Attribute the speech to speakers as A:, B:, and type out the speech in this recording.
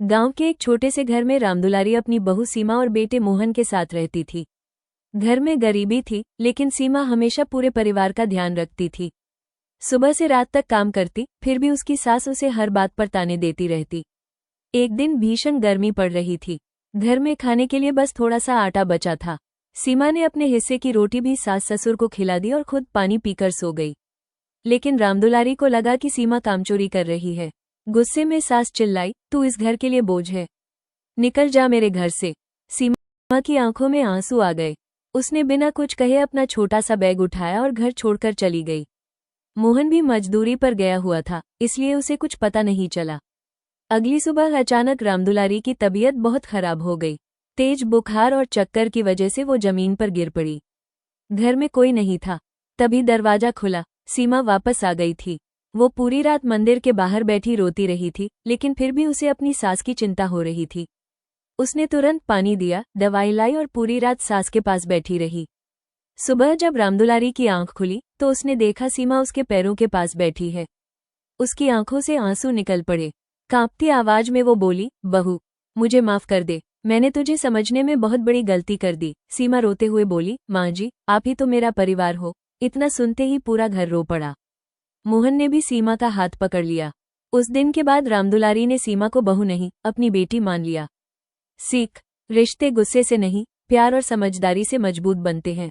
A: गांव के एक छोटे से घर में रामदुलारी अपनी बहू सीमा और बेटे मोहन के साथ रहती थी। घर में गरीबी थी, लेकिन सीमा हमेशा पूरे परिवार का ध्यान रखती थी। सुबह से रात तक काम करती, फिर भी उसकी सास उसे हर बात पर ताने देती रहती। एक दिन भीषण गर्मी पड़ रही थी। घर में खाने के लिए बस थोड़ा सा आटा बचा था। सीमा ने अपने हिस्से की रोटी भी सास ससुर को खिला दी और खुद पानी पीकर सो गई। लेकिन रामदुलारी को लगा कि सीमा कामचोरी कर रही है। गुस्से में सास चिल्लाई, तू इस घर के लिए बोझ है, निकल जा मेरे घर से। सीमा की आंखों में आंसू आ गए। उसने बिना कुछ कहे अपना छोटा सा बैग उठाया और घर छोड़कर चली गई। मोहन भी मजदूरी पर गया हुआ था, इसलिए उसे कुछ पता नहीं चला। अगली सुबह अचानक रामदुलारी की तबीयत बहुत खराब हो गई। तेज बुखार और चक्कर की वजह से वो जमीन पर गिर पड़ी। घर में कोई नहीं था। तभी दरवाजा खुला। सीमा वापस आ गई थी। वो पूरी रात मंदिर के बाहर बैठी रोती रही थी, लेकिन फिर भी उसे अपनी सास की चिंता हो रही थी। उसने तुरंत पानी दिया, दवाई लाई और पूरी रात सास के पास बैठी रही। सुबह जब रामदुलारी की आंख खुली तो उसने देखा सीमा उसके पैरों के पास बैठी है। उसकी आंखों से आंसू निकल पड़े। कांपती आवाज में वो बोली, बहू, मुझे माफ कर दे, मैंने तुझे समझने में बहुत बड़ी गलती कर दी। सीमा रोते हुए बोली, माँ जी, आप ही तो मेरा परिवार हो। इतना सुनते ही पूरा घर रो पड़ा। मोहन ने भी सीमा का हाथ पकड़ लिया। उस दिन के बाद रामदुलारी ने सीमा को बहू नहीं, अपनी बेटी मान लिया। सीख, रिश्ते गुस्से से नहीं, प्यार और समझदारी से मजबूत बनते हैं।